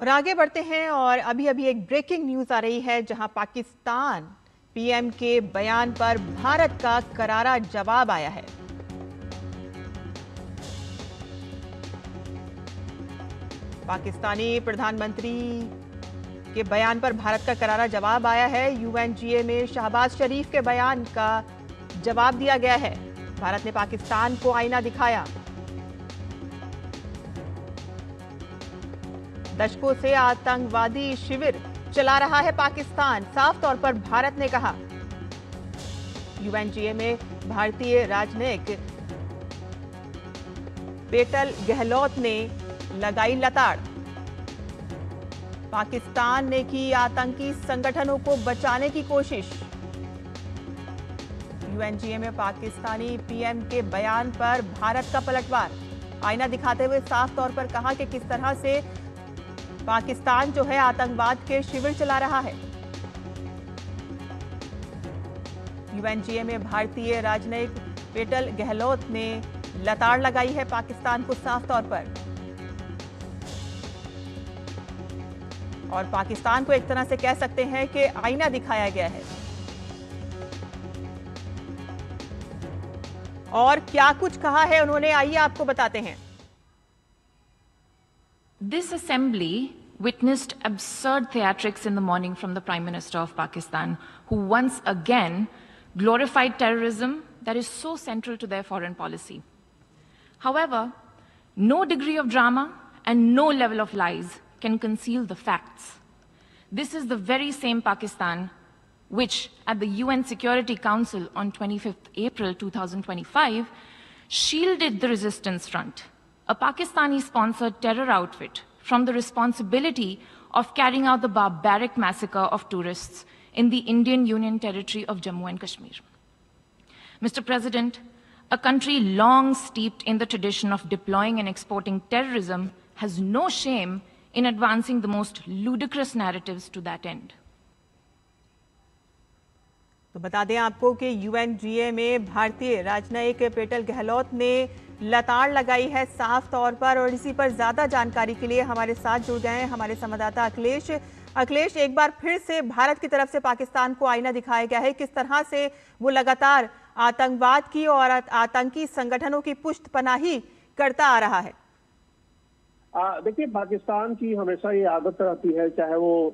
और आगे बढ़ते हैं और अभी अभी एक ब्रेकिंग न्यूज आ रही है जहां पाकिस्तान पीएम के बयान पर भारत का करारा जवाब आया है। पाकिस्तानी प्रधानमंत्री के बयान पर भारत का करारा जवाब आया है। यूएनजीए में शहबाज शरीफ के बयान का जवाब दिया गया है। भारत ने पाकिस्तान को आईना दिखाया। दशकों से आतंकवादी शिविर चला रहा है पाकिस्तान, साफ तौर पर भारत ने कहा। यूएनजीए में भारतीय राजनयिक पेटल गहलोत ने लगाई लताड़। पाकिस्तान ने की आतंकी संगठनों को बचाने की कोशिश। यूएनजीए में पाकिस्तानी पीएम के बयान पर भारत का पलटवार, आईना दिखाते हुए साफ तौर पर कहा कि किस तरह से पाकिस्तान जो है आतंकवाद के शिविर चला रहा है। यूएनजीए में भारतीय राजनयिक पेटल गहलोत ने लताड़ लगाई है पाकिस्तान को साफ तौर पर, और पाकिस्तान को एक तरह से कह सकते हैं कि आईना दिखाया गया है। और क्या कुछ कहा है उन्होंने, आइए आपको बताते हैं। This assembly witnessed absurd theatrics in the morning from the Prime Minister of Pakistan, who once again glorified terrorism that is so central to their foreign policy. However, no degree of drama and no level of lies can conceal the facts. This is the very same Pakistan which, at the UN Security Council on 25th April 2025, shielded the resistance front, a Pakistani-sponsored terror outfit, from the responsibility of carrying out the barbaric massacre of tourists in the Indian Union territory of Jammu and Kashmir. Mr. President, a country long steeped in the tradition of deploying and exporting terrorism has no shame in advancing the most ludicrous narratives to that end. तो बता दें आपको कि UNGA में भारतीय राजनयिक petal Gehlot ने लताड़ लगाई है साफ तौर पर, और इसी पर ज्यादा जानकारी के लिए हमारे साथ जुड़ गए हैं हमारे संवाददाता अखिलेश। अखिलेश, एक बार फिर से भारत की तरफ से पाकिस्तान को आईना दिखाया गया है, किस तरह से वो लगातार आतंकवाद की और आतंकी संगठनों की पुष्टपनाही करता आ रहा है। देखिए, पाकिस्तान की हमेशा ये आदत रहती है, चाहे वो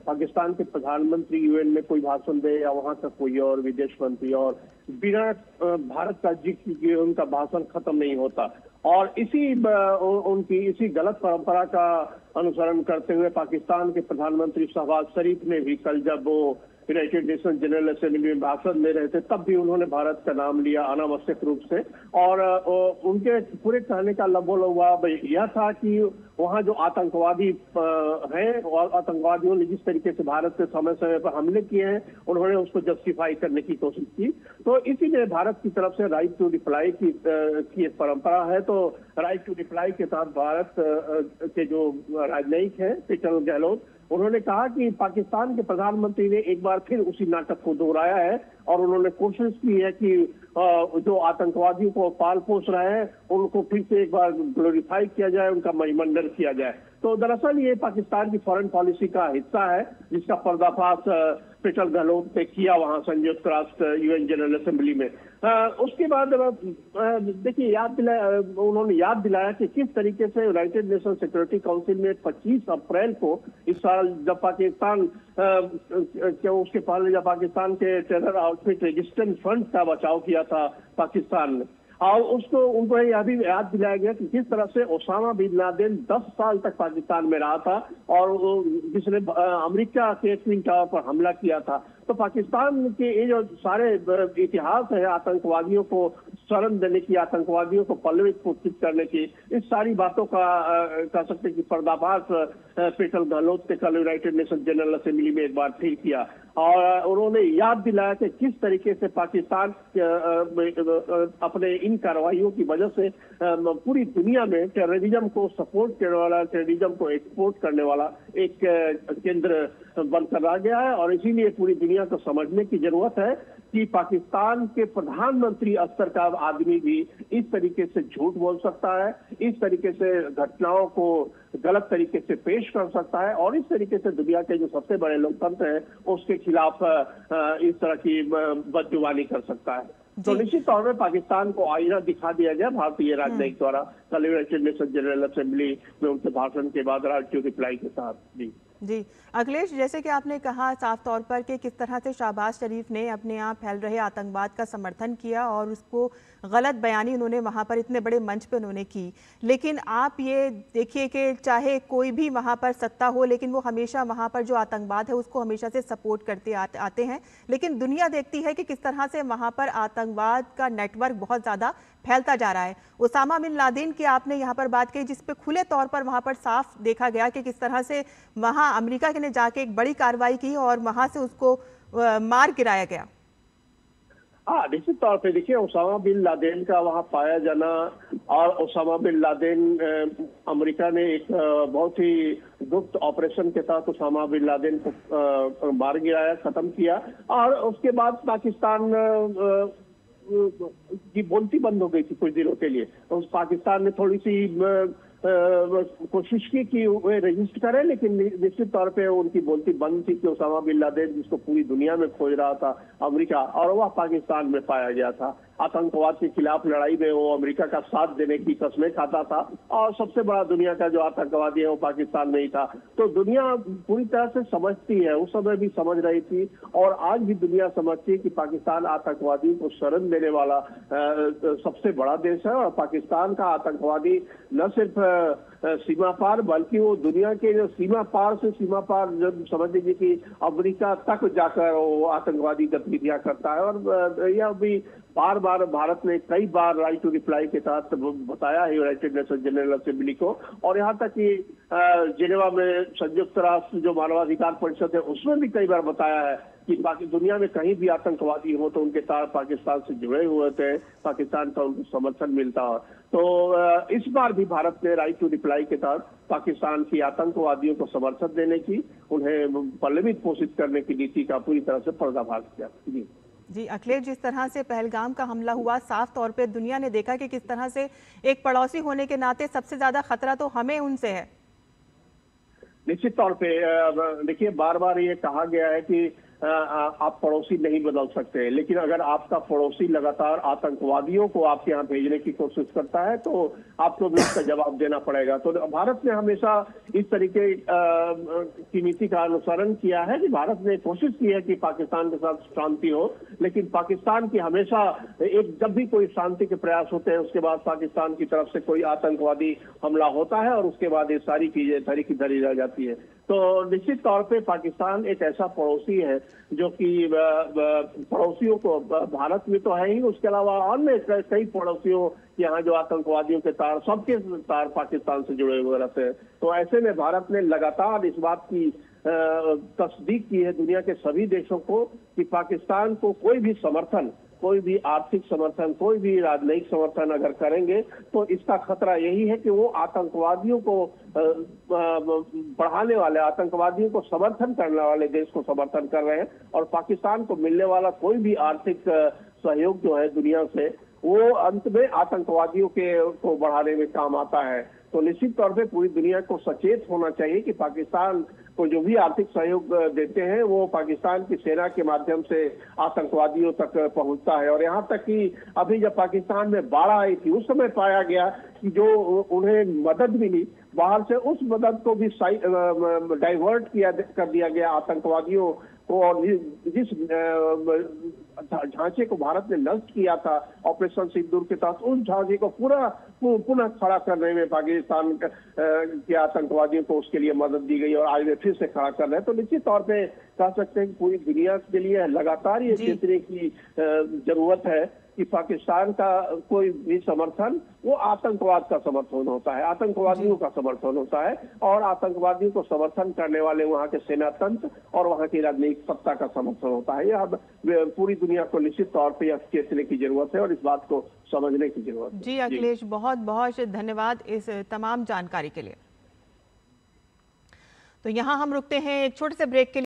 पाकिस्तान के प्रधानमंत्री यूएन में कोई भाषण दे या वहां का कोई और विदेश मंत्री, और बिना भारत का जिक्र किए उनका भाषण खत्म नहीं होता। और उनकी इसी गलत परंपरा का अनुसरण करते हुए पाकिस्तान के प्रधानमंत्री शहबाज शरीफ ने भी कल, जब वो यूनाइटेड नेशन जनरल असेंबली में भाषण दे रहे थे, तब भी उन्होंने भारत का नाम लिया अनावश्यक रूप से। और उनके पूरे कहने का लबोलबाब यह था कि वहां जो आतंकवादी हैं और आतंकवादियों ने जिस तरीके से भारत पे समय समय पर हमले किए हैं, उन्होंने उसको जस्टिफाई करने की कोशिश की। तो इसीलिए भारत की तरफ से राइट टू रिप्लाई की एक परंपरा है। तो राइट टू रिप्लाई के तहत भारत के जो राजनयिक हैं पेटल गहलोत, उन्होंने कहा कि पाकिस्तान के प्रधानमंत्री ने एक बार फिर उसी नाटक को दोहराया है, और उन्होंने कोशिश की है कि जो आतंकवादियों को पाल पोस रहे हैं उनको फिर से एक बार ग्लोरीफाई किया जाए, उनका महिमंडन किया जाए। तो दरअसल ये पाकिस्तान की फॉरेन पॉलिसी का हिस्सा है, जिसका पर्दाफाश पेटल गहलोत ने किया वहां संयुक्त राष्ट्र यूएन जनरल असेंबली में। उसके बाद देखिए, उन्होंने याद दिलाया कि किस तरीके से यूनाइटेड नेशन सिक्योरिटी काउंसिल में 25 अप्रैल को इस साल, जब पाकिस्तान उसके पहले जब पाकिस्तान के टेरर आउटफिट रेजिस्टेंस फ्रंट का बचाव किया था पाकिस्तान ने, और उनको यह भी याद दिलाया गया कि किस तरह से ओसामा बिन लादेन 10 साल तक पाकिस्तान में रहा था और जिसने अमेरिका के ट्विन टावर पर हमला किया था। तो पाकिस्तान के ये जो सारे इतिहास है आतंकवादियों को शरण देने की, आतंकवादियों को पल्लवित पुष्टित करने की, इस सारी बातों का कह सकते कि पर्दाफाश पेटल गहलोत ने कल यूनाइटेड नेशन जनरल असेंबली में एक बार फिर किया। और उन्होंने याद दिलाया कि किस तरीके से पाकिस्तान अपने इन कार्रवाइयों की वजह से पूरी दुनिया में टेररिज्म को सपोर्ट करने वाला, टेररिज्म को एक्सपोर्ट करने वाला एक केंद्र बनकर रह गया है। और इसीलिए पूरी दुनिया को समझने की जरूरत है कि पाकिस्तान के प्रधानमंत्री स्तर का आदमी भी इस तरीके से झूठ बोल सकता है, इस तरीके से घटनाओं को गलत तरीके से पेश कर सकता है और इस तरीके से दुनिया के जो सबसे बड़े लोकतंत्र हैं उसके खिलाफ इस तरह की बदजुबानी कर सकता है। तो निश्चित तौर पर पाकिस्तान को आईना दिखा दिया गया भारतीय राजनयिक द्वारा कल यूनाइटेड नेशन जनरल असेंबली में उनके भाषण के बाद राष्ट्रीय रिप्लाई के साथ। जी अखिलेश, जैसे कि आपने कहा साफ तौर पर कि किस तरह से शहबाज शरीफ ने अपने यहाँ फैल रहे आतंकवाद का समर्थन किया और उसको गलत बयानी उन्होंने वहाँ पर इतने बड़े मंच पे उन्होंने की, लेकिन आप ये देखिए कि चाहे कोई भी वहाँ पर सत्ता हो लेकिन वो हमेशा वहाँ पर जो आतंकवाद है उसको हमेशा से सपोर्ट करते आते हैं, लेकिन दुनिया देखती है कि किस तरह से वहाँ पर आतंकवाद का नेटवर्क बहुत ज़्यादा फैलता जा रहा है। उसामा बिन लादेन की आपने यहाँ पर बात कही जिस पे खुले तौर पर वहाँ पर साफ देखा गया कि किस तरह से वहाँ अमेरिका ने जाके एक बड़ी कार्रवाई की और वहाँ से उसको मार गिराया गया। हाँ, निश्चित तौर पे देखिए उसामा बिन लादेन का वहाँ पाया जाना और उसामा बिन लादेन अमेरिका ने एक बहुत ही गुप्त ऑपरेशन के तहत उसामा बिन लादेन को मार गिराया, खत्म किया और उसके बाद पाकिस्तान की बोलती बंद हो गई थी कुछ दिनों के लिए। तो पाकिस्तान ने थोड़ी सी कोशिश की कि वे रजिस्ट करें, लेकिन निश्चित तौर पे उनकी बोलती बंद थी कि उसामा बिन लादेन जिसको पूरी दुनिया में खोज रहा था अमेरिका, और वह पाकिस्तान में पाया गया था। आतंकवाद के खिलाफ लड़ाई में वो अमेरिका का साथ देने की कस्में खाता था और सबसे बड़ा दुनिया का जो आतंकवादी है वो पाकिस्तान में ही था। तो दुनिया पूरी तरह से समझती है, उस समय भी समझ रही थी और आज भी दुनिया समझती है कि पाकिस्तान आतंकवादियों को शरण देने वाला सबसे बड़ा देश है और पाकिस्तान का आतंकवादी न सिर्फ सीमा पार बल्कि वो दुनिया के जो सीमा पार से सीमा पार जब समझ लीजिए कि अमेरिका तक जाकर वो आतंकवादी गतिविधियां करता है। और यह भी बार बार भारत ने कई बार राइट टू रिप्लाई के तहत बताया है यूनाइटेड नेशन जनरल असेंबली को, और यहाँ तक कि जिनेवा में संयुक्त राष्ट्र जो मानवाधिकार परिषद है उसमें भी कई बार बताया है कि बाकी दुनिया में कहीं भी आतंकवादी हो तो उनके तार पाकिस्तान से जुड़े हुए थे, पाकिस्तान का उनको समर्थन मिलता है। तो इस बार भी भारत ने राइट टू रिप्लाई के तहत पाकिस्तान की आतंकवादियों को समर्थन देने की, उन्हें पल्लवित पोषित करने की नीति का पूरी तरह से पर्दाफाश किया। जी अखिलेश, जिस तरह से पहलगाम का हमला हुआ साफ तौर पे दुनिया ने देखा कि किस तरह से एक पड़ोसी होने के नाते सबसे ज्यादा खतरा तो हमें उनसे है। निश्चित तौर पे देखिए बार बार ये कहा गया है कि आप पड़ोसी नहीं बदल सकते, लेकिन अगर आपका पड़ोसी लगातार आतंकवादियों को आपके यहाँ भेजने की कोशिश करता है तो आपको भी उसका जवाब देना पड़ेगा। तो भारत ने हमेशा इस तरीके की नीति का अनुसरण किया है कि भारत ने कोशिश की है कि पाकिस्तान के साथ शांति हो, लेकिन पाकिस्तान की हमेशा जब भी कोई शांति के प्रयास होते हैं उसके बाद पाकिस्तान की तरफ से कोई आतंकवादी हमला होता है और उसके बाद ये सारी चीजें धरी की धरी रह जाती है। तो निश्चित तौर पे पाकिस्तान एक ऐसा पड़ोसी है जो कि पड़ोसियों को, भारत में तो है ही, उसके अलावा अन्य कई पड़ोसियों यहाँ जो आतंकवादियों के तार, सबके तार पाकिस्तान से जुड़े हुए रहते हैं। तो ऐसे में भारत ने लगातार इस बात की तस्दीक की है दुनिया के सभी देशों को कि पाकिस्तान को कोई भी समर्थन, कोई भी आर्थिक समर्थन, कोई भी राजनयिक समर्थन अगर करेंगे तो इसका खतरा यही है कि वो आतंकवादियों को बढ़ाने वाले, आतंकवादियों को समर्थन करने वाले देश को समर्थन कर रहे हैं और पाकिस्तान को मिलने वाला कोई भी आर्थिक सहयोग जो है दुनिया से वो अंत में आतंकवादियों को बढ़ाने में काम आता है। तो निश्चित तौर पे पूरी दुनिया को सचेत होना चाहिए कि पाकिस्तान को जो भी आर्थिक सहयोग देते हैं वो पाकिस्तान की सेना के माध्यम से आतंकवादियों तक पहुंचता है। और यहाँ तक कि अभी जब पाकिस्तान में बाढ़ आई थी उस समय पाया गया कि जो उन्हें मदद मिली बाहर से, उस मदद को भी डाइवर्ट कर दिया गया आतंकवादियों को, और जिस ढांचे को भारत ने नष्ट किया था ऑपरेशन सिंदूर के तहत, उस ढांचे को पुनः खड़ा करने में पाकिस्तान के आतंकवादियों को उसके लिए मदद दी गई और आज वे फिर से खड़ा कर रहे हैं। तो निश्चित तौर पे कह सकते हैं कि पूरी दुनिया के लिए लगातार ये चेतने की जरूरत है कि पाकिस्तान का कोई भी समर्थन वो आतंकवाद का समर्थन होता है, आतंकवादियों का समर्थन होता है, और आतंकवादियों को समर्थन करने वाले वहाँ के सेना तंत्र और वहाँ की राजनीतिक सत्ता का समर्थन होता है। यह पूरी दुनिया को निश्चित तौर पर यह चेतने की जरूरत है और इस बात को समझने की जरूरत है। जी अखिलेश, बहुत बहुत धन्यवाद इस तमाम जानकारी के लिए। तो यहाँ हम रुकते हैं एक छोटे से ब्रेक के लिए।